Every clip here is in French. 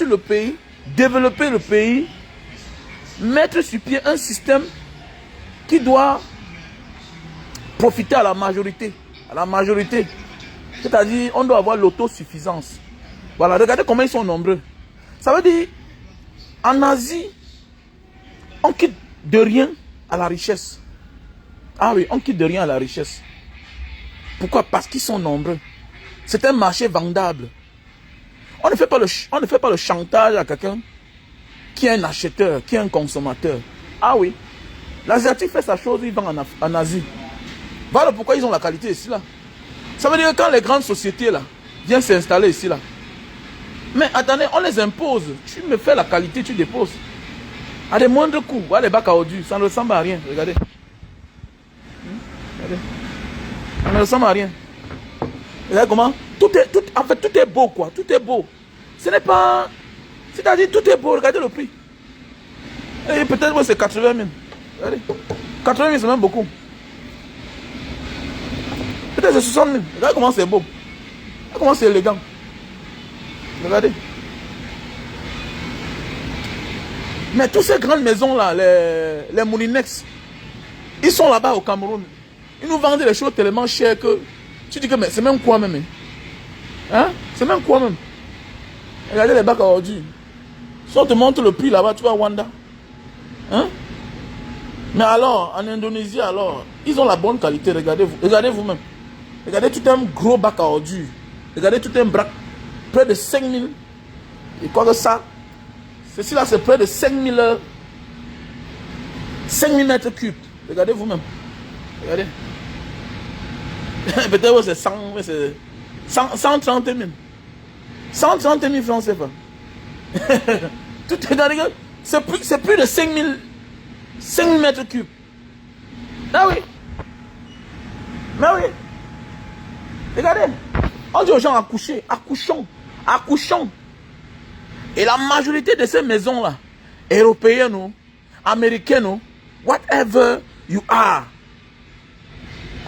le pays, développer le pays, mettre sur pied un système qui doit profiter à la majorité. À la majorité. C'est-à-dire, on doit avoir l'autosuffisance. Voilà, regardez comment ils sont nombreux. Ça veut dire, en Asie, on quitte de rien à la richesse. Ah oui, on quitte de rien à la richesse. Pourquoi? Parce qu'ils sont nombreux. C'est un marché vendable. On ne fait pas le chantage à quelqu'un qui est un acheteur, qui est un consommateur. Ah oui, l'Asiatique fait sa chose, il vend en Asie. Voilà pourquoi ils ont la qualité ici là. Ça veut dire que quand les grandes sociétés là viennent s'installer ici là, mais attendez, on les impose. Tu me fais la qualité, tu déposes. À des moindres coûts. Voilà les bacs à ordures, ça ne ressemble à rien. Regardez. Regardez. Ça ne ressemble à rien. Regardez comment en fait, tout est beau quoi. Tout est beau. Ce n'est pas... C'est-à-dire, tout est beau. Regardez le prix. Et peut-être que c'est 80 000. Regardez. 80 000, c'est même beaucoup. Peut-être c'est 60 000. Regardez comment c'est beau. Regardez comment c'est élégant. Regardez. Mais toutes ces grandes maisons-là, les Moulinex, ils sont là-bas au Cameroun. Ils nous vendent les choses tellement chères que tu dis que c'est même quoi même. Hein? C'est même quoi même. Regardez les bacs à ordures. Si on te montre le prix là-bas, tu vas à Wanda. Hein? Mais alors, en Indonésie, alors, ils ont la bonne qualité. Regardez-vous. Regardez vous-même. Regardez tout un gros bac à ordures. Regardez tout un brac. Près de 5 000. Et quoi que ça? Ceci là, c'est près de 5 000 mètres cubes. Regardez vous-même. Regardez. Peut-être que c'est 130 000. 130 000 francs CFA. Tout est dans les gars. C'est plus de 5 000 mètres cubes. Ah oui. Mais oui. Regardez. On dit aux gens accoucher. Accouchons. Accouchons. Et la majorité de ces maisons-là, européennes ou américaines ou whatever you are,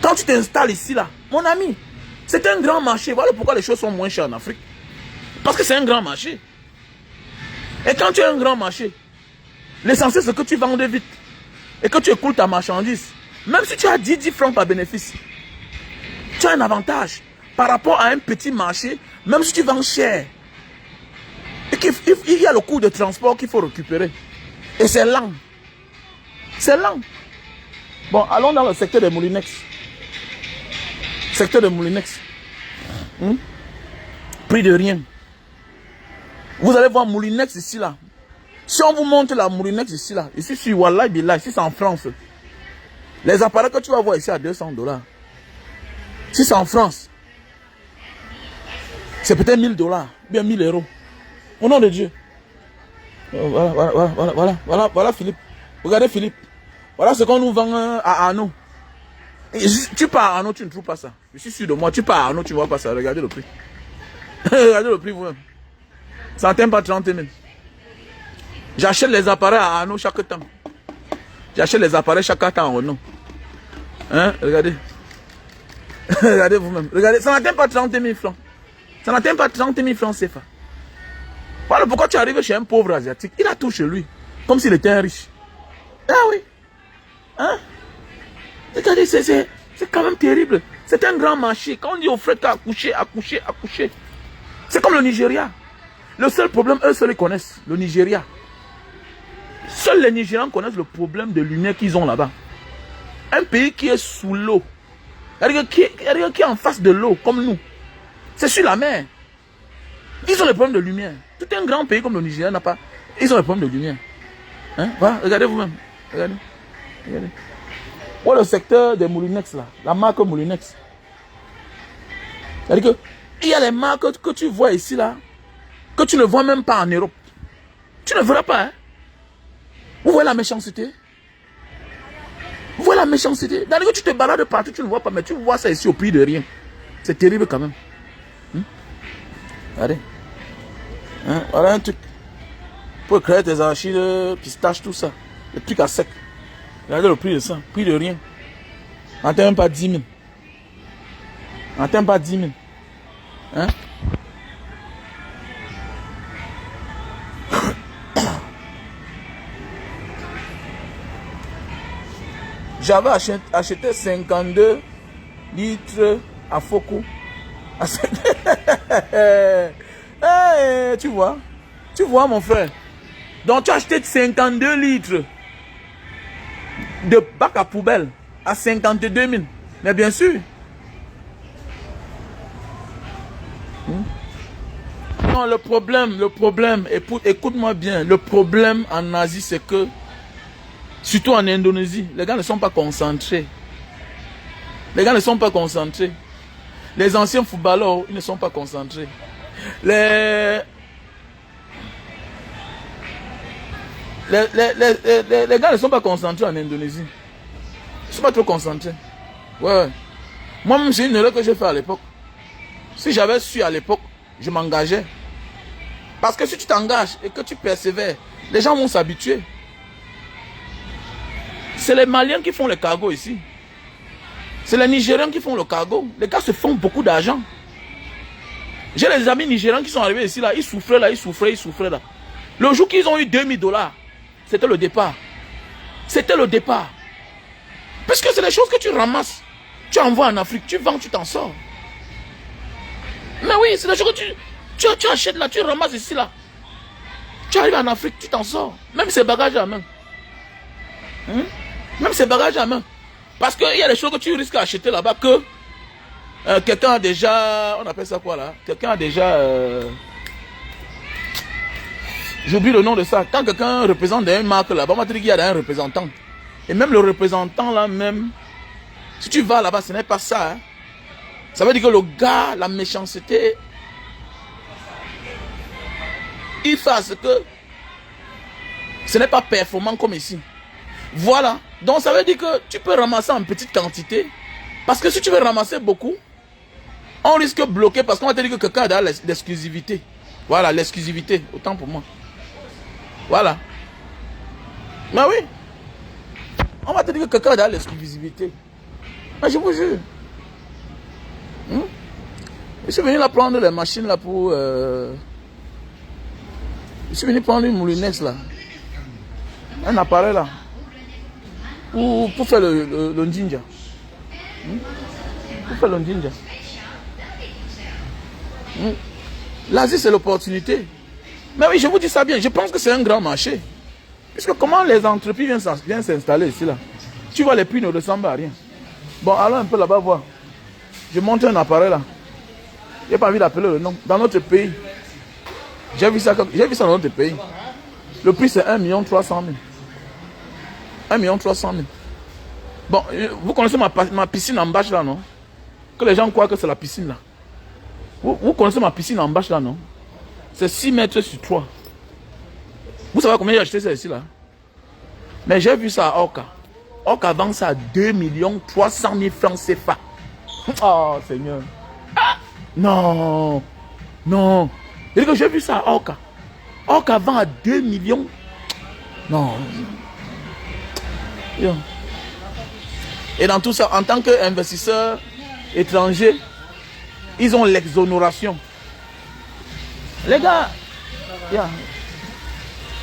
quand tu t'installes ici, là, mon ami, c'est un grand marché. Voilà pourquoi les choses sont moins chères en Afrique. Parce que c'est un grand marché. Et quand tu as un grand marché, l'essentiel c'est que tu vendes vite. Et que tu écoules ta marchandise. Même si tu as 10 francs par bénéfice, tu as un avantage par rapport à un petit marché, même si tu vends cher. Et il y a le coût de transport qu'il faut récupérer. Et c'est lent. C'est lent. Bon, allons dans le secteur des Moulinex. Secteur des Moulinex. Prix de rien. Vous allez voir Moulinex ici là. Si on vous montre la Moulinex ici là, ici sur Wallah Billah, ici c'est en France. Les appareils que tu vas voir ici à 200 $. Si c'est en France, c'est peut-être 1000 $, bien 1000 €. Au nom de Dieu. Voilà Philippe. Regardez Philippe. Voilà ce qu'on nous vend à Arnaud. Tu pars à Arnaud, tu ne trouves pas ça. Je suis sûr de moi, tu pars à Arnaud, tu ne vois pas ça. Regardez le prix. Regardez le prix vous-même. Ça n'atteint pas 30 000. J'achète les appareils à Arnaud chaque temps. J'achète les appareils chaque temps à Arnaud. Hein? Regardez. Regardez vous-même. Regardez, ça n'atteint pas 30 000 francs. Ça n'atteint pas 30 000 francs CFA. Voilà pourquoi tu arrives chez un pauvre asiatique. Il a tout chez lui. Comme s'il était un riche. Ah oui. Hein? C'est-à-dire, c'est quand même terrible. C'est un grand marché. Quand on dit aux frères accoucher. C'est comme le Nigeria. Le seul problème, eux seuls les connaissent. Le Nigeria. Seuls les Nigérians connaissent le problème de lumière qu'ils ont là-bas. Un pays qui est sous l'eau. Qui est en face de l'eau, comme nous. C'est sur la mer. Ils ont le problème de lumière. Tout un grand pays comme le Nigeria n'a pas. Ils ont le problème de lumière. Hein? Voilà, regardez vous-même. Regardez. Voilà le secteur des Moulinex là. La marque Moulinex. C'est-à-dire que il y a les marques que tu vois ici là, que tu ne vois même pas en Europe. Tu ne verras pas. Hein? Vous voyez la méchanceté? Vous voyez la méchanceté? Dans que tu te balades partout, tu ne vois pas, mais tu vois ça ici au prix de rien. C'est terrible quand même. Regardez. Hein? Voilà un truc. Pour créer tes archives, pistaches, tout ça. Le truc à sec. Regardez le prix de ça. Prix de rien. On n'atteint même pas 10 000. On n'atteint pas 10 000. Hein? J'avais acheté 52 litres à Foko. Hey, tu vois mon frère. Donc tu as acheté 52 litres de bac à poubelle à 52 000. Mais bien sûr. Non, le problème, écoute-moi bien, le problème en Asie, c'est que, surtout en Indonésie, les gars ne sont pas concentrés. Les gars ne sont pas concentrés. Les anciens footballeurs, ils ne sont pas concentrés. Les gars ne sont pas concentrés en Indonésie. Ils ne sont pas trop concentrés. Ouais. Moi-même, c'est une erreur que j'ai fait à l'époque. Si j'avais su à l'époque, je m'engageais. Parce que si tu t'engages et que tu persévères, les gens vont s'habituer. C'est les Maliens qui font le cargo ici. C'est les Nigériens qui font le cargo. Les gars se font beaucoup d'argent. J'ai des amis nigériens qui sont arrivés ici, là. Ils souffraient là, ils souffraient là. Le jour qu'ils ont eu 2000 $, c'était le départ. C'était le départ. Parce que c'est des choses que tu ramasses. Tu envoies en Afrique, tu vends, tu t'en sors. Mais oui, c'est des choses que tu achètes là, tu ramasses ici là. Tu arrives en Afrique, tu t'en sors. Même ces bagages à main. Même ces bagages à main. Parce qu'il y a des choses que tu risques d'acheter là-bas que quelqu'un a déjà... On appelle ça quoi là? Quelqu'un a déjà... J'oublie le nom de ça. Quand quelqu'un représente une marque là-bas, on va te dire qu'il y a un représentant. Et même le représentant là même, si tu vas là-bas, ce n'est pas ça. Hein. Ça veut dire que le gars, la méchanceté, il fait ce que ce n'est pas performant comme ici. Voilà. Donc ça veut dire que tu peux ramasser en petite quantité. Parce que si tu veux ramasser beaucoup, on risque de bloquer parce qu'on va te dire que quelqu'un a l'exclusivité. Voilà, l'exclusivité. Autant pour moi. Voilà. Mais oui. On va te dire que quelqu'un a l'exclusivité. Mais je vous jure. Je suis venu là prendre les machines là pour... Je suis venu prendre une moulinex là. Un appareil là. Pour faire le ninja. Pour faire le ninja. L'Asie c'est l'opportunité. Mais oui, je vous dis ça bien. Je pense que c'est un grand marché. Puisque comment les entreprises viennent s'installer ici là. Tu vois les prix ne ressemblent à rien. Bon, allons un peu là-bas voir. Je monte un appareil là. Je n'ai pas envie d'appeler le nom. Dans notre pays. J'ai vu ça dans notre pays. Le prix c'est 1 300 000. 1 300 000. Bon, vous connaissez ma piscine en bâche là, non? Que les gens croient que c'est la piscine là. Vous connaissez ma piscine en bâche là, non? C'est 6 mètres sur 3. Vous savez combien j'ai acheté ça ici là? Mais j'ai vu ça à Orca. Orca vend ça à 2 300 000 francs CFA. Oh Seigneur. Ah, non. Non. J'ai vu ça à Orca. Orca vend à 2 millions. Non. Et dans tout ça, en tant qu'investisseur étranger, ils ont l'exonération. Les gars,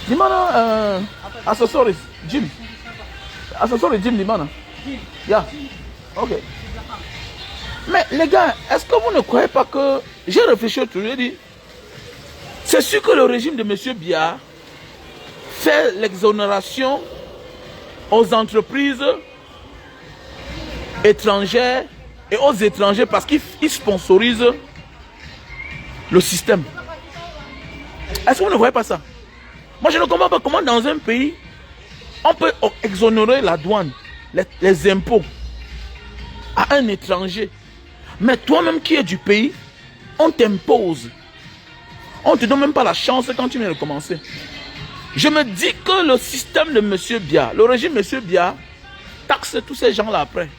Dimana, accessoires, Jim. Accessoires, Jim, Dimana. Ok. Mais les gars, est-ce que vous ne croyez pas que... J'ai réfléchi autour, j'ai dit, c'est sûr que le régime de M. Biya fait l'exonération aux entreprises étrangères et aux étrangers parce qu'ils sponsorisent le système. Est-ce que vous ne voyez pas ça? Moi, je ne comprends pas comment dans un pays, on peut exonérer la douane, les impôts à un étranger. Mais toi-même qui es du pays, on t'impose. On ne te donne même pas la chance quand tu viens de commencer. Je me dis que le système de M. Biya, le régime de M. Biya, taxe tous ces gens-là après.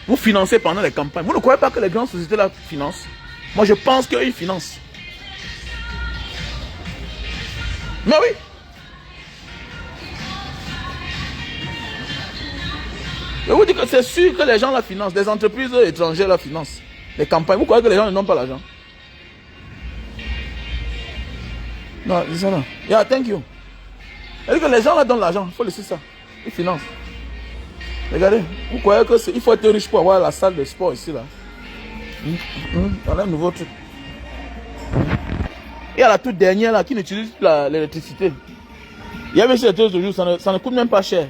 Vous financez pendant les campagnes. Vous ne croyez pas que les grandes sociétés-là financent? Moi, je pense qu'ils financent. Mais oui. Je vous dis que c'est sûr que les gens la financent. Des entreprises étrangères la financent. Les campagnes. Vous croyez que les gens n'ont pas l'argent? Non, c'est ça là. Yeah, thank you. C'est-à-dire que les gens là donnent l'argent. Il faut laisser ça. Ils financent. Regardez, vous croyez que il faut être riche pour avoir la salle de sport ici, là? On a un nouveau truc. Il y a la toute dernière là qui n'utilise plus l'électricité. Il y avait ces choses de jour, ça ne coûte même pas cher.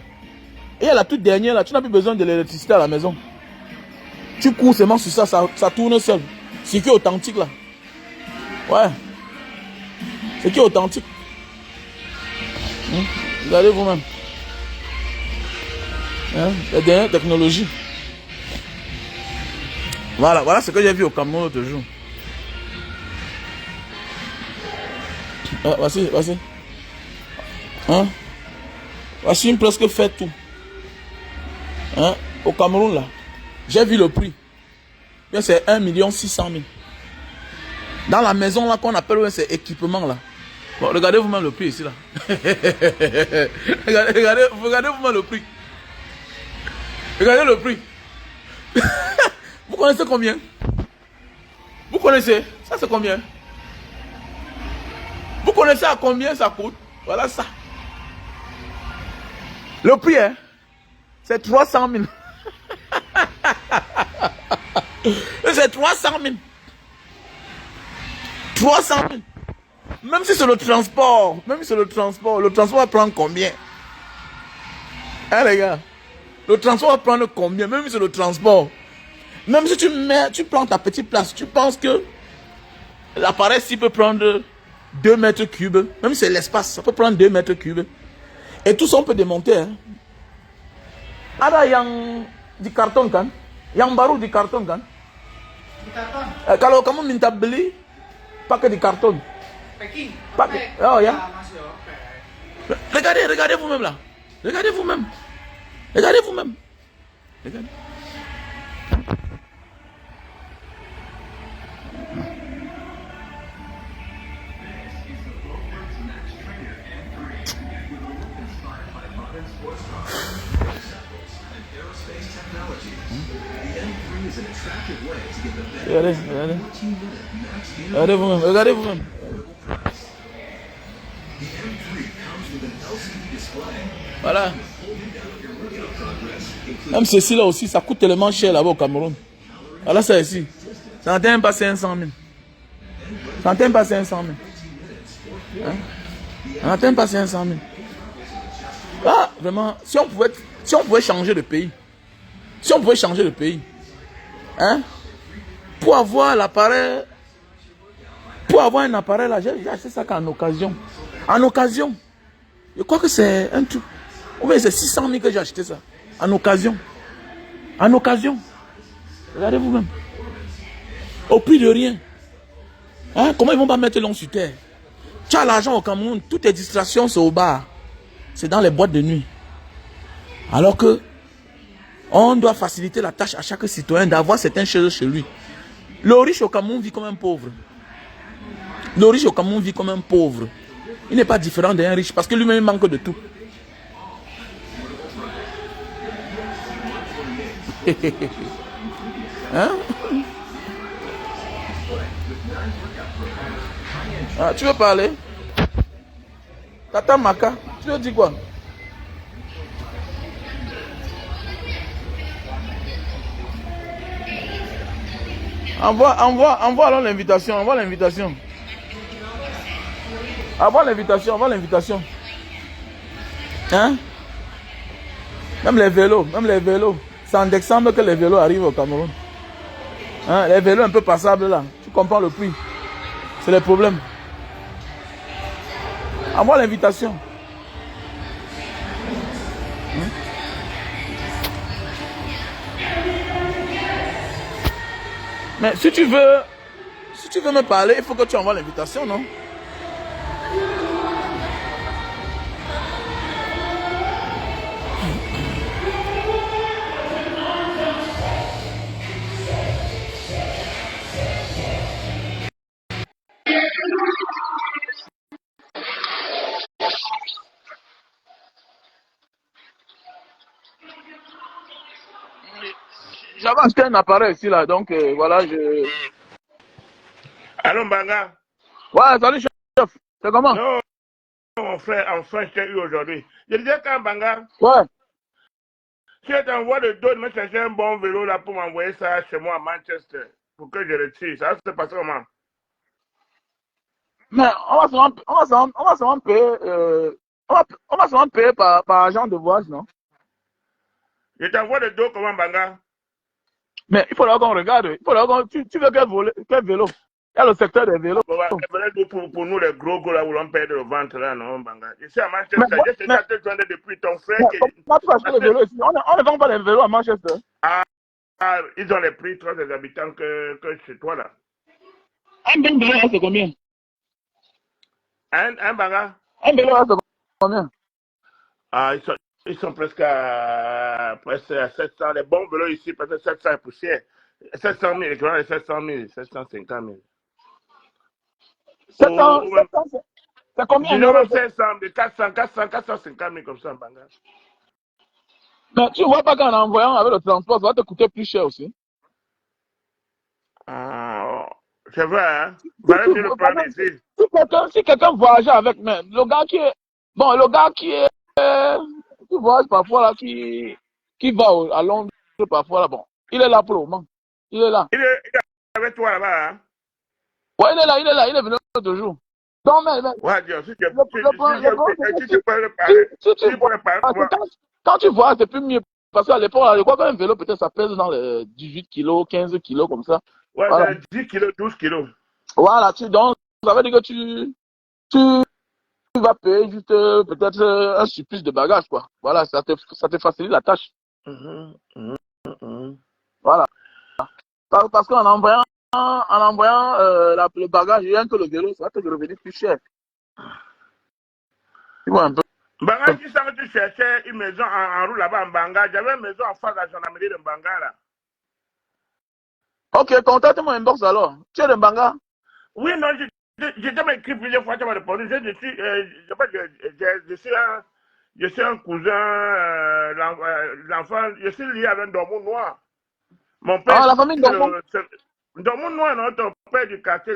Et il y a la toute dernière là, tu n'as plus besoin de l'électricité à la maison. Tu cours seulement sur ça, ça tourne seul. C'est qui est authentique là. Ouais. C'est qui est authentique. Regardez vous-même. La dernière technologie. Voilà ce que j'ai vu au Cameroun l'autre jour. Voici. Voici une presque fait tout. Au Cameroun là. J'ai vu le prix. C'est 1,6 million. Dans la maison là qu'on appelle ces équipements là. Bon, regardez vous-même le prix ici là. regardez vous-même le prix. Regardez le prix. Vous connaissez combien? Vous connaissez? Ça c'est combien? Vous connaissez à combien ça coûte? Voilà ça. Le prix, hein, c'est 300 000. C'est 300 000. 300 000. Même si c'est le transport. Le transport va prendre combien? Hein les gars? Le transport va prendre combien? Même si c'est le transport. Même si tu prends ta petite place, tu penses que l'appareil s'il peut prendre 2 mètres cubes, même si c'est l'espace, ça peut prendre 2 mètres cubes. Et tout ça on peut démonter. Hein. Ada yang di carton kan? Yang baru di carton kan? Di carton? Kalau kamu minta beli pakai di carton. Packing. Oh ya. Regardez vous-même là. Regardez vous-même. Regardez. Regardez vous-même. Voilà. Même ceci là aussi, ça coûte tellement cher là-bas au Cameroun. Voilà ça ici. Ça n'atteint pas 500 000. Ça n'atteint pas 500 000. Ça n'atteint pas 500 000. Ah, vraiment, si on pouvait changer de pays. Hein? Pour avoir l'appareil, un appareil là, j'ai acheté ça qu'en occasion. En occasion. Je crois que c'est un truc. Ou bien c'est 600 000 que j'ai acheté ça. En occasion. Regardez vous-même. Au prix de rien. Hein? Comment ils vont pas mettre l'homme sur terre? Tu as l'argent au Cameroun, toutes tes distractions c'est au bar. C'est dans les boîtes de nuit. Alors que on doit faciliter la tâche à chaque citoyen d'avoir certaines choses chez lui. Le riche au Cameroun vit comme un pauvre. Il n'est pas différent d'un riche parce que lui-même manque de tout. Hein? Ah, tu veux parler? Tata Maka, tu veux dire quoi? Envoie alors l'invitation, envoie l'invitation. Hein? Même les vélos. C'est en décembre que les vélos arrivent au Cameroun. Hein? Les vélos un peu passables là. Tu comprends le prix. C'est le problème. Envoie l'invitation. Mais si tu veux me parler, il faut que tu envoies l'invitation, non? J'avais acheté un appareil ici là, donc voilà, Allô, Mbanga? Ouais, salut chef. C'est comment? Non, mon frère, enfin, je t'ai eu aujourd'hui. Je disais qu'à Mbanga, Ouais. tu t'envoies le dos de me chercher un bon vélo là pour m'envoyer ça chez moi à Manchester. Pour que je le tire. Ça se passe comment? Mais on va seulement payer, on va seulement payer par agent de voyage, non? Je t'envoie le dos comment, Banga? Mais il faudra qu'on regarde. Il faudra qu'on, tu veux quel vélo? Il y a le secteur des vélos. Bon, pour nous, les gros là, où l'on perd le ventre là, non, Banga. Je suis à Mais, Manchester. J'ai mais, déjà te joindre depuis ton frère. mais comment tu vas acheter Parce les que, vélos ici? On ne vend pas les vélos à Manchester. ils ont les prix, trop des habitants que chez toi là. Un bon vélo, c'est combien? Un Banga? Un vélo, c'est combien? Ils sont presque à 700. Les bons vélos ici, peut-être 700 et poussière. 700 000, équivalent de 700 000, 750 000. 700, c'est combien en Disons euros? même 500, de 450 000 comme ça, Banga. Mais tu ne vois pas qu'en envoyant avec le transport, ça va te coûter plus cher aussi. C'est vrai, hein? Valait mieux le prendre ici. Si quelqu'un voyage avec, mais le gars qui est, bon, le gars qui voyage parfois là, qui va à Londres parfois là, bon, il est là pour le moment. Il est là. Il est avec toi là-bas, hein? Ouais, il est venu l'autre jour. Donc, mais Ouais, Dieu, si tu le problème, c'est que peux le parler, si tu si tu peux vois, le parler, parce que quand tu vois, c'est plus mieux. Parce qu'à l'époque, je crois qu'un vélo, peut-être, ça pèse dans les 18 kilos, 15 kilos, comme ça. ouais, Voilà. c'est 10 kilos, 12 kilos. Voilà, donc, ça veut dire que tu vas payer juste peut-être un surplus de bagages, quoi. Voilà, ça te facilite la tâche. Voilà. Parce qu'en envoyant le bagage, rien que le vélo, ça va te revenir plus cher. Tu vois un peu. Banga, tu sens que tu cherchais une maison en roue là-bas en Banga. J'avais une maison en face de la gendarmerie de Banga là. Ok, contacte-moi inbox alors. Tu es de Mbanga? Oui, non, j'ai déjà écrit plusieurs fois, tu m'as répondu. Je suis un cousin, l'enfant, je suis lié avec un dormant noir. Mon père, Ah, la famille Dormont? dormant noir, non, ton père du quartier,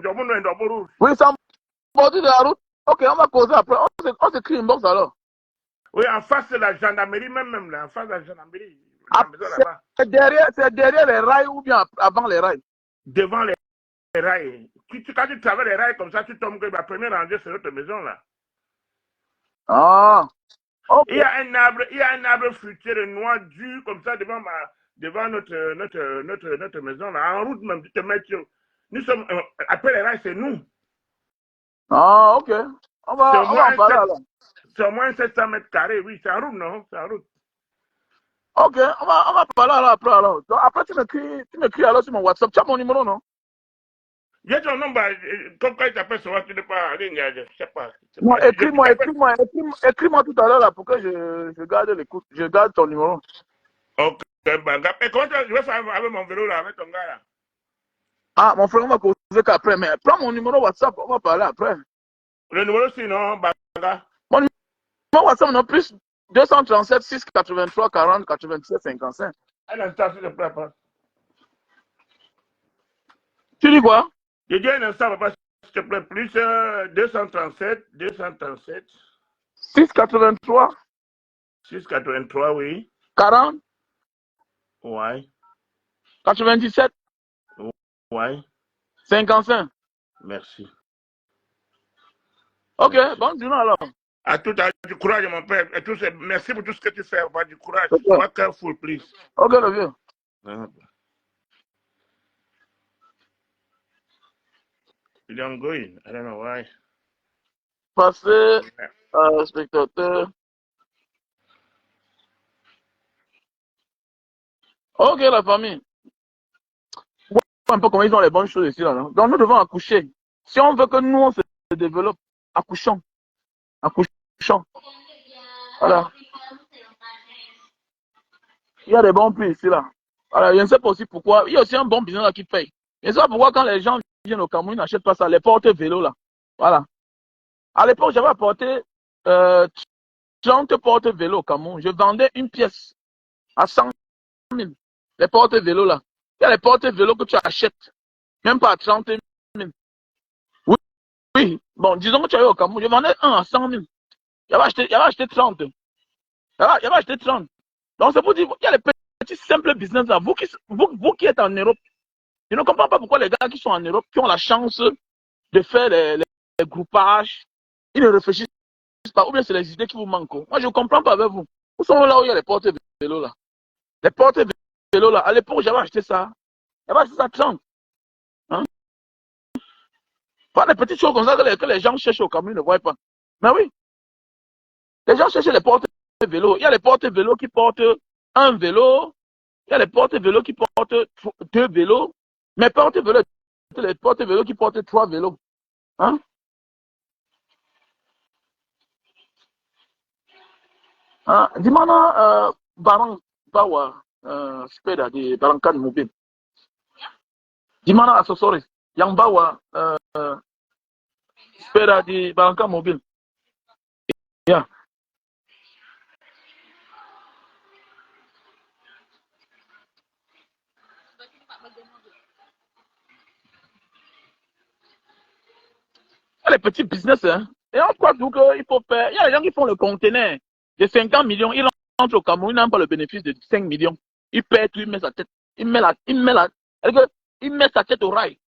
dormant noir et dormant rouge. Oui, c'est en bord de la route. Ok, on va causer après. On s'écrit inbox alors. Oui, en face de la gendarmerie, même là, en face de la gendarmerie, Ah, la maison là-bas. c'est derrière les rails ou bien avant les rails? Devant les rails. Quand tu traverses les rails comme ça, tu tombes que la première rangée, c'est notre maison là. Ah, ok. Il y a un arbre fruitier noir dur comme ça devant notre maison là. En route même, tu te mets sur. Nous sommes, après les rails, c'est nous. Ah, ok. On va en parler alors. C'est au moins 700 mètres carrés, oui, c'est en route, non? C'est en route. Ok, on va parler alors après alors. Donc, après, tu m'écris alors sur mon WhatsApp. Tu as mon numéro, non? J'ai ton nombre, comme quand il t'appelle sur WhatsApp, tu n'es pas en ligne, je ne sais pas. Non, écris-moi tout à l'heure là pour que je garde l'écoute. Je garde ton numéro. Ok, Banga. Et comment je vais faire avec mon vélo là, avec ton gars là? Ah, mon frère, on va causer qu'après. Mais prends mon numéro WhatsApp, on va parler après. Le numéro sinon, Banga. Mon numéro WhatsApp, non, plus 237 683 40 97 55. Un instant, s'il te plaît, papa. Tu dis quoi? Je dis un instant, papa, s'il te plaît, plus 237, 683 683, oui. 40 Ouais. 97 Ouais. 55. Merci. Ok, Merci. bonne journée alors. À tout à l'heure, du courage, mon père. Merci pour tout ce que tu fais. Du courage. Okay. Sois careful, please. Ok, le vieux. You don't go in. I don't know why. Passé, spectateur. Ok, la famille. Un peu comment ils ont les bonnes choses ici. Là, non? Donc, nous devons accoucher. Si on veut que nous, on se développe, accouchons. Accouchons. Voilà. Il y a des bons prix ici. Là. Voilà, je ne sais pas aussi pourquoi. Il y a aussi un bon business là qui paye. Je ne sais pas pourquoi quand les gens viennent au Cameroun, ils n'achètent pas ça. Les porte-vélos là. Voilà. À l'époque, j'avais apporté 30 porte-vélos au Cameroun. Je vendais une pièce à 100 000. Les porte-vélos là. Il y a les porte-vélos que tu achètes. Même pas à 30 000. Oui, oui. Bon, disons que tu as eu au Cameroun. Je vendais un à 100 000. Il avait acheté 30. Il avait acheté 30. Donc, c'est pour dire, il y a les petits simples business là. Vous qui êtes en Europe, je ne comprends pas pourquoi les gars qui sont en Europe, qui ont la chance de faire les groupages, ils ne réfléchissent pas, ou bien c'est les idées qui vous manquent. Moi, je ne comprends pas avec vous. Où sont là où il y a les portes vélo là? Les portes vélo là. À l'époque, j'avais acheté ça. J'avais acheté ça 30. Hein? Pas des petites choses comme ça que les gens cherchent au Cameroun, ils ne voient pas. Mais oui, les gens cherchent les portes vélo. Il y a les portes vélo qui portent un vélo. Il y a les portes vélo qui portent deux vélos. Mais portes vélo, les portes vélo qui portent trois vélos. Hein? Dis-moi, Baron Bawa, speda di Barankan Mobile. Dis-moi, sorry. Yang Bawa, speda di Barankan Mobile. Yeah. Les petits business, hein. Et on croit donc qu'il faut faire. Il y a des gens qui font le conteneur de 50 millions. Ils rentrent au Cameroun, ils n'ont pas le bénéfice de 5 millions. Il perd tout, il met sa tête. Il met sa tête au rail.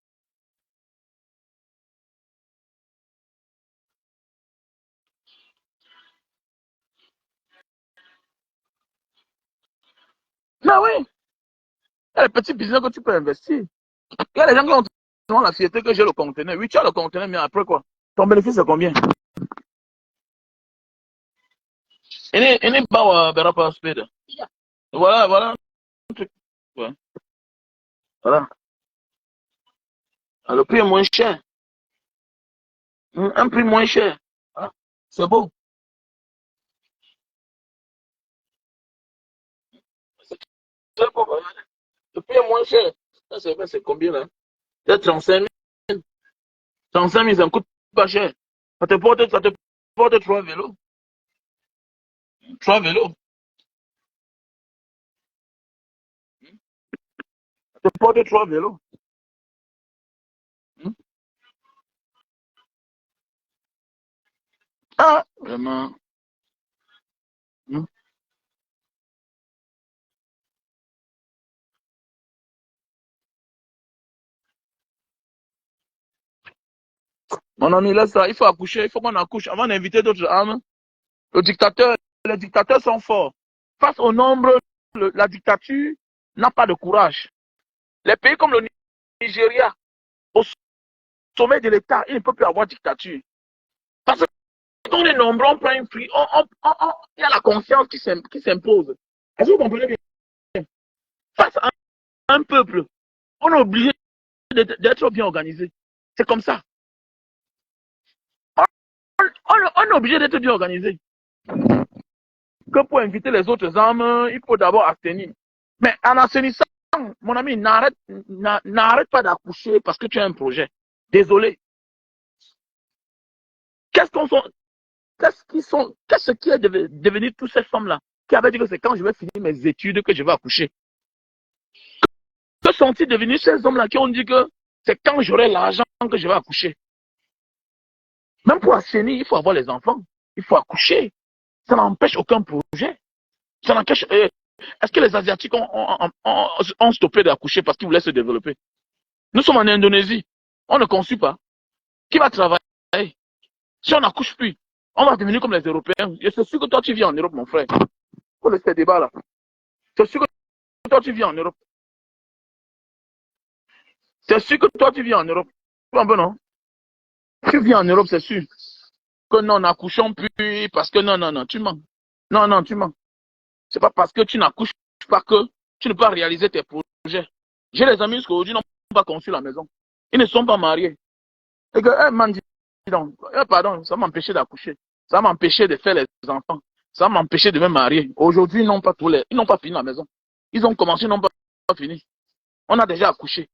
Mais oui, il y a les petits business que tu peux investir. Il y a des gens qui ont la fierté que j'ai le conteneur. Oui, tu as le conteneur, mais après quoi? Ton bénéfice, c'est combien? Il n'est pas Berapa Speed. Voilà, voilà. Ouais. Voilà. Le prix est moins cher. Un prix moins cher. Voilà. C'est beau. C'est beau. Le prix est moins cher. C'est combien là? C'est 35 000. 35 000, ça ne coûte pas cher. Ça te porte trois vélos. Trois vélos. Ça te porte trois vélos. Hmm? Ah, vraiment. Hmm? Mon ami, là, ça, il faut accoucher. Il faut qu'on accouche avant d'inviter d'autres armes. Le dictateur, les dictateurs sont forts. Face au nombre, la dictature n'a pas de courage. Les pays comme le Nigeria, au sommet de l'État, il ne peut plus avoir dictature. Parce que quand on est nombreux, on prend un prix, il y a la conscience qui s'impose. Est-ce que vous comprenez bien? Face à un peuple, on est obligé d'être bien organisé. C'est comme ça. On est obligé d'être bien organisé. Que pour inviter les autres âmes, il faut d'abord assainir. Mais en assainissant, mon ami, n'arrête pas d'accoucher parce que tu as un projet. Désolé. Qu'est-ce qu'on sont, qu'est-ce qui est devenu toutes ces femmes-là qui avaient dit que c'est quand je vais finir mes études que je vais accoucher? Que sont-ils devenus ces hommes-là qui ont dit que c'est quand j'aurai l'argent que je vais accoucher? Même pour assainir, il faut avoir les enfants. Il faut accoucher. Ça n'empêche aucun projet. Ça n'empêche. Est-ce que les Asiatiques ont stoppé d'accoucher parce qu'ils voulaient se développer? Nous sommes en Indonésie. On ne conçut pas. Qui va travailler? Si on n'accouche plus, on va devenir comme les Européens. Et c'est sûr que toi, tu vis en Europe, mon frère. Pour ce débat-là. C'est sûr que toi, tu vis en Europe. C'est sûr que toi, tu vis en Europe. Un peu, non? Tu vis en Europe, c'est sûr. Que non, n'accouchons plus parce que non, tu mens. Non, tu mens. C'est pas parce que tu n'accouches pas que tu ne peux pas réaliser tes projets. J'ai des amis qui aujourd'hui n'ont pas conçu la maison. Ils ne sont pas mariés. Et que, pardon, ça m'empêchait d'accoucher. Ça m'empêchait de faire les enfants. Ça m'empêchait de me marier. Aujourd'hui, ils n'ont pas fini la maison. Ils ont commencé, ils n'ont pas fini. On a déjà accouché.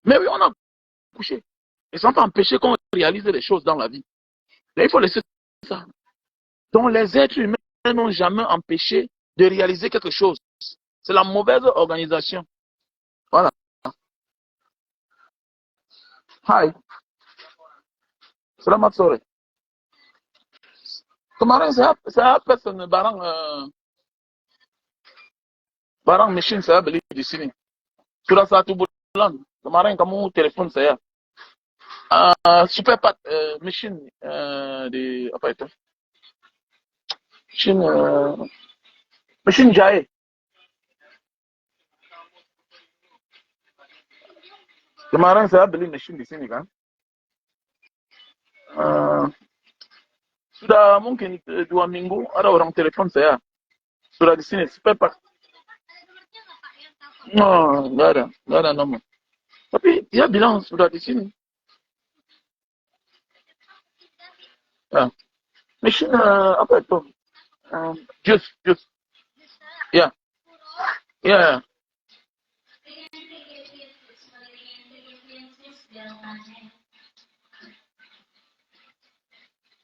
Mais oui, on a accouché. Et ça m'a empêché qu'on réalise les choses dans la vie. Mais il faut laisser ça. Donc, les êtres humains n'ont jamais empêché de réaliser quelque chose. C'est la mauvaise organisation. Voilà. Hi. Selamat sore. Kemarin saya pesan barang Barang machine saya beli di sini. Sudah 1 bulan. Kemarin kamu telepon saya. Super Pat machine di apa itu? Machine machine jahit. Kemarin saya beli machine di sini kan. Sudah mungkin 2 minggu ada orang telepon saya. Sudah di sini Super Pat. No, nggak ada nomor. Tapi dia bilang sudah di sini. Ya. Machine apa itu? Jus. Ya. Ya.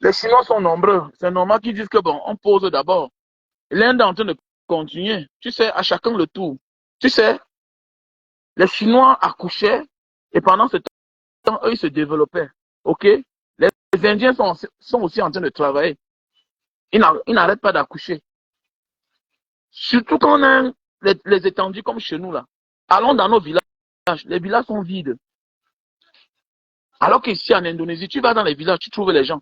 Les Chinois sont nombreux. C'est normal qu'ils disent que bon, on pose d'abord. L'Inde est en train de continuer. Tu sais, à chacun le tour. Tu sais, les Chinois accouchaient et pendant ce temps, eux, ils se développaient. OK? Les Indiens sont aussi en train de travailler. Ils n'arrêtent pas d'accoucher. Surtout quand on a les étendues comme chez nous là. Allons dans nos villages. Les villages sont vides. Alors qu'ici en Indonésie, tu vas dans les villages, tu trouves les gens.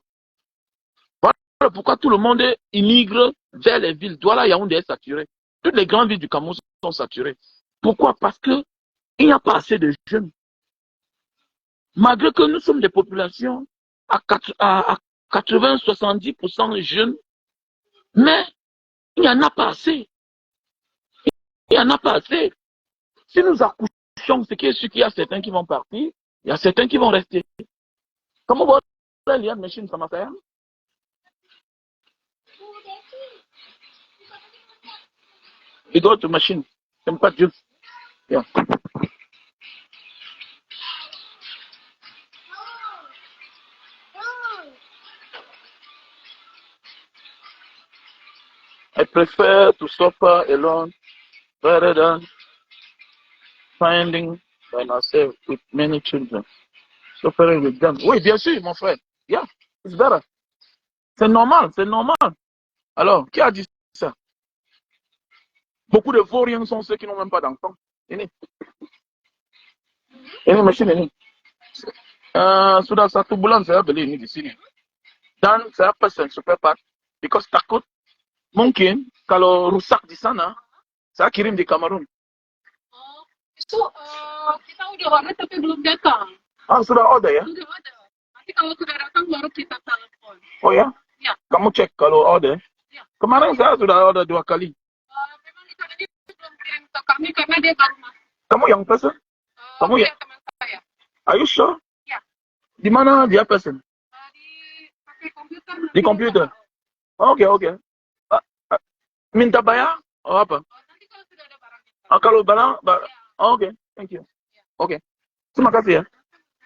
Voilà pourquoi tout le monde immigre vers les villes. Douala, Yaoundé est saturé. Toutes les grandes villes du Cameroun sont saturées. Pourquoi? Parce que il n'y a pas assez de jeunes. Malgré que nous sommes des populations à 80-70% jeunes, mais il n'y en a pas assez. Il n'y en a pas assez. Si nous accouchons, c'est qu'il y a certains qui vont partir, il y a certains qui vont rester. Comment vous voyez les machines, ça m'a fait? You go to machine. C'est pas juste. Yeah. I prefer to suffer alone rather than finding by myself with many children. Suffering with them. Oui, bien sûr, mon frère. Yeah, it's better. C'est normal, c'est normal. Alors, qui a dit ça? Beaucoup de vauriens sont ceux qui n'ont même pas d'enfants. Machine. Sudah 1 bulan saya beli ini di sini. Dan saya pesan Super Pat because takut mungkin kalau rusak di sana, saya kirim di Kamerun. Itu kita udah order tapi belum datang. Sudah order ya? Sudah order. Nanti kalau sudah datang baru kita telepon. Oh ya? Ya. Kamu cek kalau order? Ya. Kemarin saya sudah order 2 kali. Memang di sana dia belum kirim ke kami karena dia baru masuk. Kamu yang pesen? Kamu ya? Teman saya. Are you sure? Ya. Di mana dia pesen? Pakai komputer. Di komputer? Oke. Minta bayar? Oh apa? Nanti kalau sudah ada barangnya. Kalau barang? Oke, thank you. Ok. Terima kasih ya.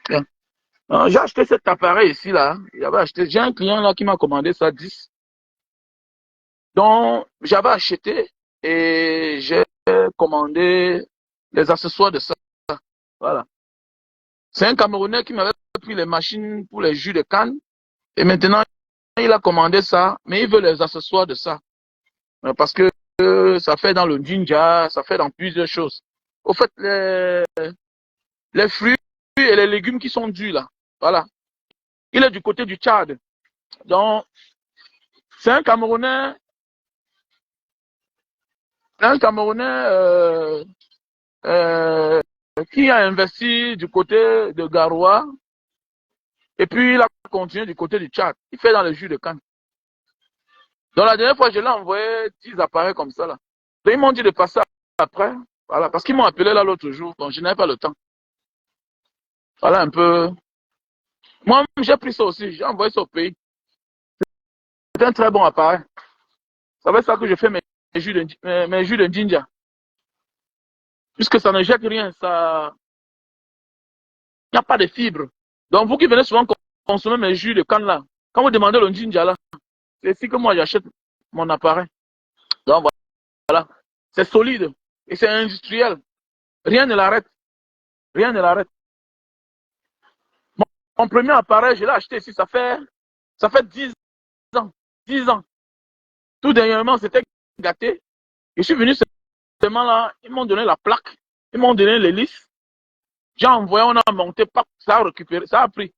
Yeah. J'ai acheté cet appareil ici là. J'ai un client là qui m'a commandé ça 10. Donc j'avais acheté et j'ai commandé les accessoires de ça. Voilà. C'est un Camerounais qui m'avait pris les machines pour les jus de canne et maintenant il a commandé ça, mais il veut les accessoires de ça. Parce que ça fait dans le ginger, ça fait dans plusieurs choses. Au fait, les fruits et les légumes qui sont durs là, voilà. Il est du côté du Tchad. Donc, c'est un Camerounais qui a investi du côté de Garoua et puis il a continué du côté du Tchad. Il fait dans le jus de canne. Donc la dernière fois, je l'ai envoyé 10 appareils comme ça là. Donc ils m'ont dit de passer après, voilà, parce qu'ils m'ont appelé là l'autre jour, donc je n'avais pas le temps. Voilà un peu. Moi, j'ai pris ça aussi, j'ai envoyé ça au pays. C'est un très bon appareil. C'est avec ça que je fais mes jus de ginger. Puisque ça ne jette rien, ça. Il n'y a pas de fibres. Donc vous qui venez souvent consommer mes jus de canne là, quand vous demandez le ginger là, c'est ici que moi j'achète mon appareil. Donc voilà. C'est solide et c'est industriel. Rien ne l'arrête. Rien ne l'arrête. Mon premier appareil, je l'ai acheté ici, ça fait 10 ans. 10 ans. Tout dernièrement, c'était gâté. Je suis venu appartement là, ils m'ont donné la plaque, ils m'ont donné les listes. J'ai envoyé, on a monté, ça a récupéré, ça a pris.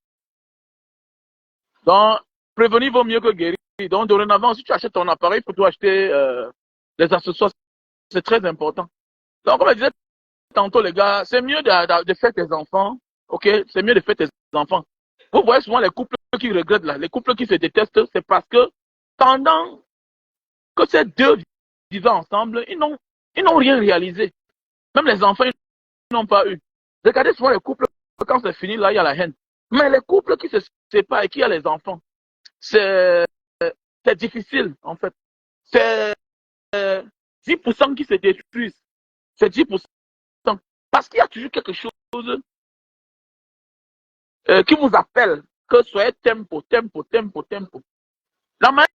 Donc, prévenir vaut mieux que guérir. Donc, dorénavant, si tu achètes ton appareil, il faut tout acheter les accessoires. C'est très important. Donc, comme je disais tantôt, les gars, c'est mieux de faire tes enfants. Ok? C'est mieux de faire tes enfants. Vous voyez souvent les couples qui regrettent là, les couples qui se détestent, c'est parce que pendant que ces deux vivaient ensemble, ils n'ont rien réalisé. Même les enfants, ils n'ont pas eu. Regardez souvent les couples, quand c'est fini, là, il y a la haine. Mais les couples qui se séparent et qui ont les enfants, c'est difficile, en fait. C'est 10% qui se détruisent. C'est 10%. Parce qu'il y a toujours quelque chose qui vous appelle, que soyez tempo, tempo, tempo, tempo. La manière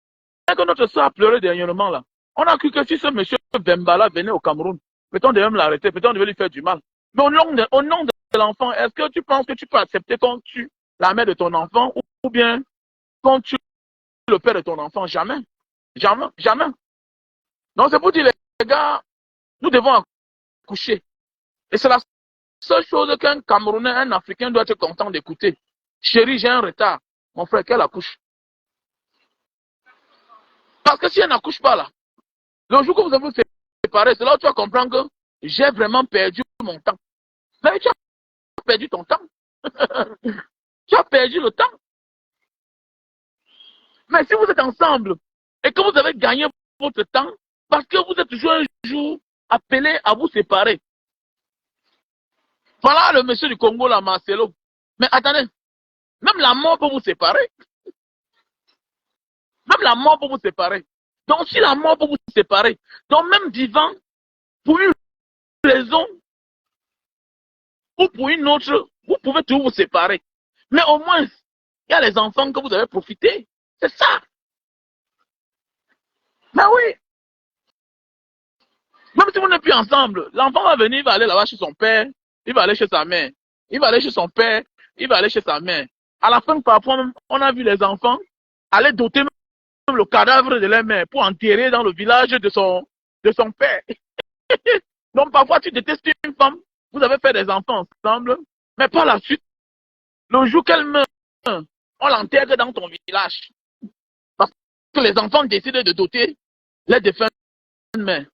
que notre soeur a pleuré dernièrement, là, on a cru que si ce monsieur Bembala venait au Cameroun, peut-on devait me l'arrêter, peut-on devait lui faire du mal. Mais au nom de l'enfant, est-ce que tu penses que tu peux accepter qu'on tue la mère de ton enfant ou bien qu'on tue le père de ton enfant? Jamais. Jamais. Jamais. Donc c'est pour dire, les gars, nous devons accoucher. Et c'est la seule chose qu'un Camerounais, un Africain doit être content d'écouter. Chérie, j'ai un retard. Mon frère, qu'elle accouche. Parce que si elle n'accouche pas là, le jour que vous avez séparé, c'est là où tu vas comprendre que j'ai vraiment perdu mon temps. Mais tu as perdu ton temps. Tu as perdu le temps. Mais si vous êtes ensemble et que vous avez gagné votre temps, parce que vous êtes toujours un jour appelé à vous séparer. Voilà le monsieur du Congo, là, Marcelo. Mais attendez, même la mort peut vous séparer. Même la mort peut vous séparer. Donc si la mort peut vous séparer, donc même vivant, pour une raison ou pour une autre, vous pouvez toujours vous séparer. Mais au moins, il y a les enfants que vous avez profité. C'est ça. Mais oui. Même si vous n'êtes plus ensemble, l'enfant va venir, il va aller là-bas chez son père, il va aller chez sa mère. Il va aller chez son père, il va aller chez sa mère. À la fin, parfois, même, on a vu les enfants aller doter même le cadavre de leur mère pour enterrer dans le village de son père. Donc parfois, tu détestes une femme, vous avez fait des enfants ensemble, mais par la suite, le jour qu'elle meurt, on l'enterre dans ton village. Parce que les enfants décident de doter les défunts mères.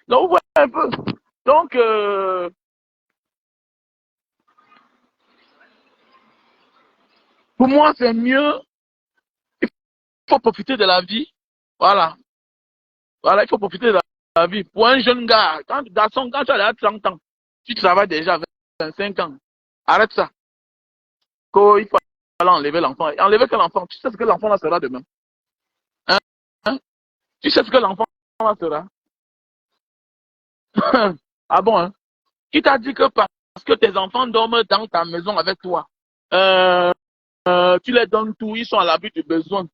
Donc, vous voyez un peu. Donc, pour moi, c'est mieux. Il faut profiter de la vie. Voilà. Voilà, il faut profiter de la vie. Pour un jeune gars, quand tu as 30 ans, tu travailles déjà 25 ans. Arrête ça. Il faut aller enlever l'enfant. Enlever quel enfant? Tu sais ce que l'enfant là sera demain? Hein? Hein? Tu sais ce que l'enfant là sera? Ah bon, hein? Qui t'a dit que parce que tes enfants dorment dans ta maison avec toi, euh, tu les donnes tout, ils sont à l'abri du besoin,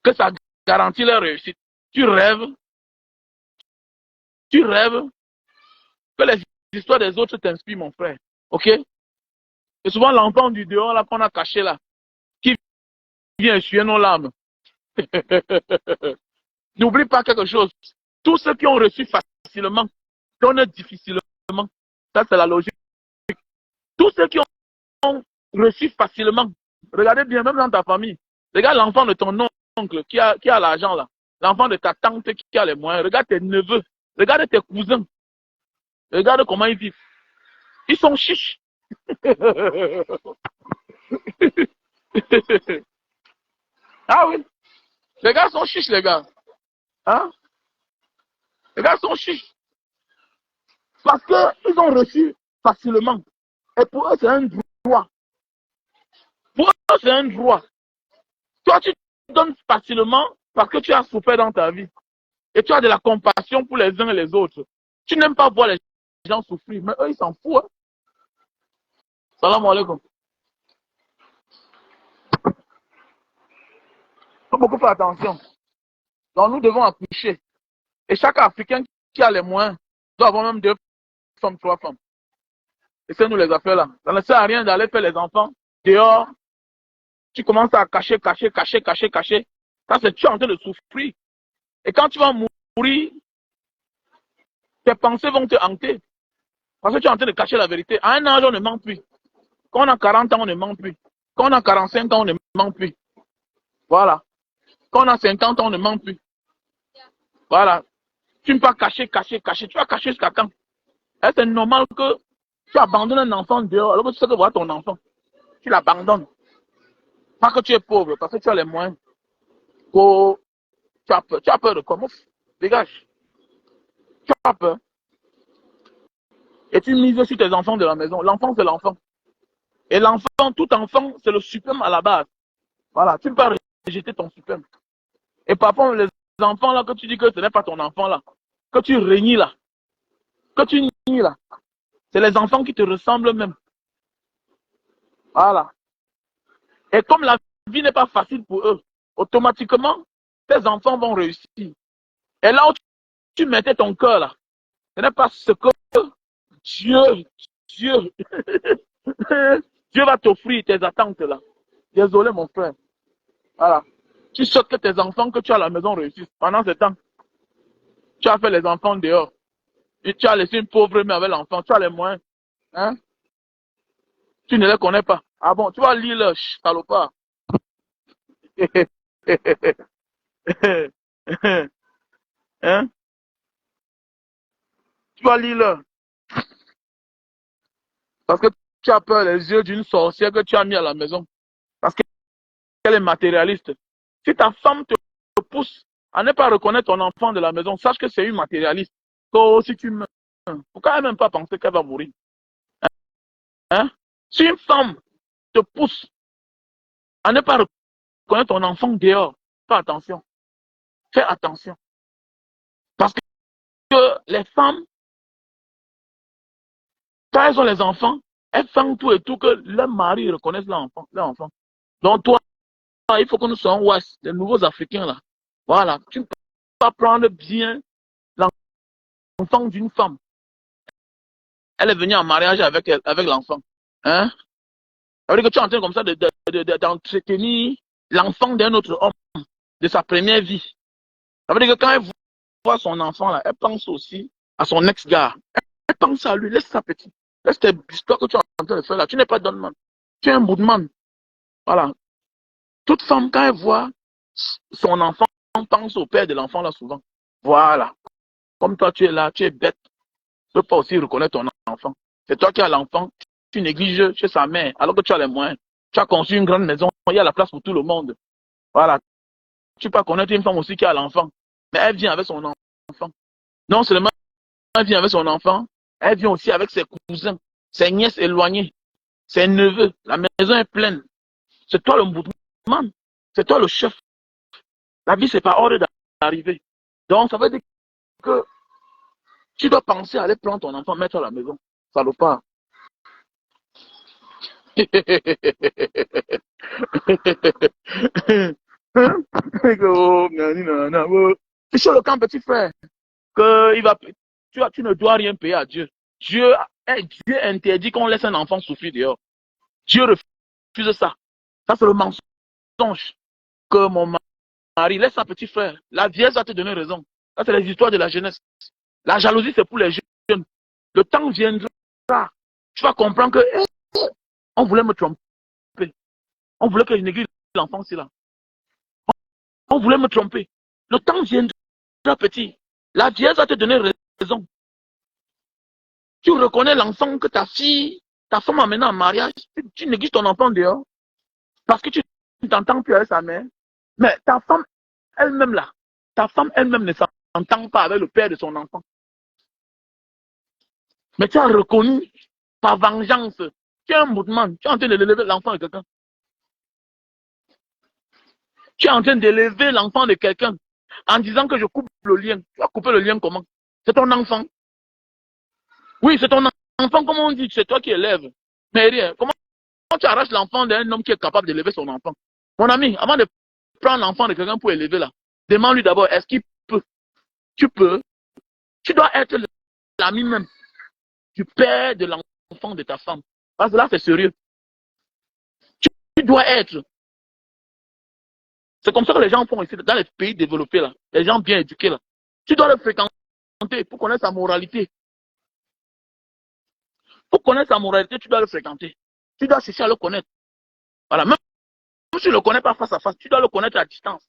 que ça garantit leur réussite? Tu rêves que les histoires des autres t'inspirent, mon frère. Ok? C'est souvent l'enfant du dehors là qu'on a caché là, qui vient essuyer nos larmes. N'oublie pas quelque chose. Tous ceux qui ont reçu facilement donnent difficilement. Ça, c'est la logique. Tous ceux qui ont reçu facilement, regardez bien, même dans ta famille, regarde l'enfant de ton oncle qui a l'argent là, l'enfant de ta tante qui a les moyens, regarde tes neveux, regarde tes cousins, regarde comment ils vivent. Ils sont chiches. Ah oui, les gars sont chiches, les gars. Hein? Les gars sont chiches. Parce qu'ils ont reçu facilement. Et pour eux, c'est un droit. Pour eux, c'est un droit. Toi, tu donnes facilement parce que tu as souffert dans ta vie. Et tu as de la compassion pour les uns et les autres. Tu n'aimes pas voir les gens souffrir, mais eux, ils s'en foutent. Hein? Salam alaikum. Il faut beaucoup faire attention. Donc, nous devons accoucher. Et chaque Africain qui a les moyens doit avoir même 2 femmes, 3 femmes. Et c'est nous les affaires là. Ça ne sert à rien d'aller faire les enfants dehors. Tu commences à cacher. Ça, c'est tu es en train de souffrir. Et quand tu vas mourir, tes pensées vont te hanter. Parce que tu es en train de cacher la vérité. À un âge, on ne ment plus. Quand on a 40 ans, on ne ment plus. Quand on a 45 ans, on ne ment plus. Voilà. Quand on a 50 ans, on ne ment plus. Voilà. Tu ne peux pas cacher. Tu vas cacher jusqu'à quand? C'est normal que tu abandonnes un enfant dehors alors que tu sais que voilà ton enfant. Tu l'abandonnes. Pas que tu es pauvre, parce que tu as les moyens. Tu as peur de quoi? Dégage. Tu as peur. Et tu mises sur tes enfants de la maison. L'enfant, c'est l'enfant. Et l'enfant, tout enfant, c'est le suprême à la base. Voilà. Tu ne peux pas rejeter ton suprême. Et parfois, les enfants là, que tu dis que ce n'est pas ton enfant là, que tu régnis là, c'est les enfants qui te ressemblent même. Voilà. Et comme la vie n'est pas facile pour eux, automatiquement, tes enfants vont réussir. Et là où tu mettais ton cœur là, ce n'est pas ce que Dieu, Dieu, Dieu va t'offrir tes attentes là. Désolé mon frère. Voilà. Tu souhaites que tes enfants que tu as à la maison réussissent. Pendant ce temps, tu as fait les enfants dehors. Et tu as laissé une pauvre mère avec l'enfant. Tu as les moyens. Hein? Tu ne les connais pas. Ah bon, tu vas lire le salopard. Hein? Tu vas lire le. Parce que tu as peur les yeux d'une sorcière que tu as mis à la maison. Parce qu'elle est matérialiste. Si ta femme te pousse à ne pas reconnaître ton enfant de la maison, sache que c'est une matérialiste. Oh, si tu meurs, pourquoi elle même pas penser qu'elle va mourir? Hein? Si une femme te pousse à ne pas reconnaître ton enfant dehors, fais attention. Fais attention. Parce que les femmes, quand elles ont les enfants, elles font tout et tout que leur mari reconnaisse leur enfant. Donc toi, il faut que nous soyons ouest, les nouveaux Africains là. Voilà. Tu ne peux pas prendre bien l'enfant d'une femme. Elle est venue en mariage avec l'enfant. Hein? Ça veut dire que tu es en train comme ça d'entretenir l'enfant d'un autre homme, de sa première vie. Ça veut dire que quand elle voit son enfant là, elle pense aussi à son ex-gars. Elle pense à lui, laisse ça petit. Laisse tes histoires que tu es en train de faire là. Tu n'es pas Donman. Tu es un Boudman. Voilà. Toute femme, quand elle voit son enfant, pense au père de l'enfant là souvent. Voilà. Comme toi, tu es là, tu es bête. Tu ne peux pas aussi reconnaître ton enfant. C'est toi qui as l'enfant. Tu négliges chez sa mère, alors que tu as les moyens. Tu as conçu une grande maison, il y a la place pour tout le monde. Voilà. Tu peux connaître une femme aussi qui a l'enfant. Mais elle vient avec son enfant. Non seulement elle vient avec son enfant, elle vient aussi avec ses cousins, ses nièces éloignées, ses neveux. La maison est pleine. C'est toi le mouvement. C'est toi le chef. La vie, c'est pas ordre d'arriver. Donc, ça veut dire que tu dois penser à aller prendre ton enfant, mettre à la maison. Salopard. C'est sur le camp, petit frère, que tu ne dois rien payer à Dieu. Dieu interdit qu'on laisse un enfant souffrir dehors. Dieu refuse ça. Ça, c'est le mensonge que mon mari laisse à petit frère. La vieille va te donner raison. Ça, c'est les histoires de la jeunesse. La jalousie, c'est pour les jeunes. Le temps viendra. Tu vas comprendre que on voulait me tromper. On voulait que je néglige l'enfant, c'est là. On voulait me tromper. Le temps viendra, petit. La vieille va te donner raison. Tu reconnais l'enfant que ta femme a mené en mariage. Tu négliges ton enfant dehors. Parce que tu ne t'entends plus avec sa mère. Mais ta femme elle-même là, ta femme elle-même ne s'entend pas avec le père de son enfant. Mais tu as reconnu par vengeance. Tu es un mouvement. Tu es en train d'élever l'enfant de quelqu'un. Tu es en train d'élever l'enfant de quelqu'un en disant que je coupe le lien. Tu vas couper le lien comment? C'est ton enfant. Oui, c'est ton enfant, comme on dit, c'est toi qui élèves. Mais rien. Comment tu arraches l'enfant d'un homme qui est capable d'élever son enfant? Mon ami, avant de prendre l'enfant de quelqu'un pour élever là, demande-lui d'abord, est-ce qu'il peut? Tu peux. Tu dois être l'ami même du père de l'enfant de ta femme. Parce que là, c'est sérieux. Tu dois être. C'est comme ça que les gens font ici, dans les pays développés là. Les gens bien éduqués là. Tu dois le fréquenter fréquenter pour connaître sa moralité. Pour connaître sa moralité, tu dois le fréquenter. Tu dois chercher à le connaître. Voilà. Même si tu ne le connais pas face à face, tu dois le connaître à distance.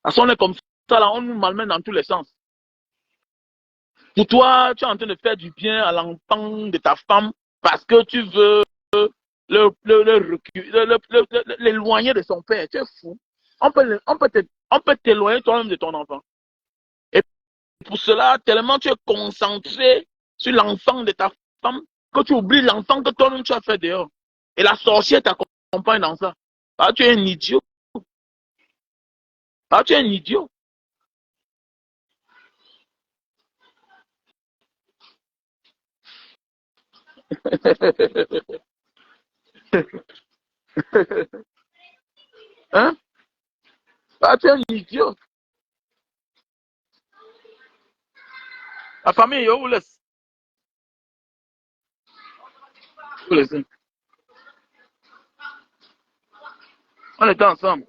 Parce qu'on est comme ça, là, on nous malmène dans tous les sens. Pour toi, tu es en train de faire du bien à l'enfant de ta femme parce que tu veux l'éloigner de son père. Tu es fou. On peut t'éloigner toi-même de ton enfant. Et pour cela, tellement tu es concentré sur l'enfant de ta femme que tu oublies l'enfant que toi-même tu as fait dehors. Et la sorcière t'accompagne dans ça. Ah, tu es un idiot. Ah, tu es un idiot. Hein? Ah, tu es un idiot. La famille, je vous laisse. Je vous laisse. On était ensemble.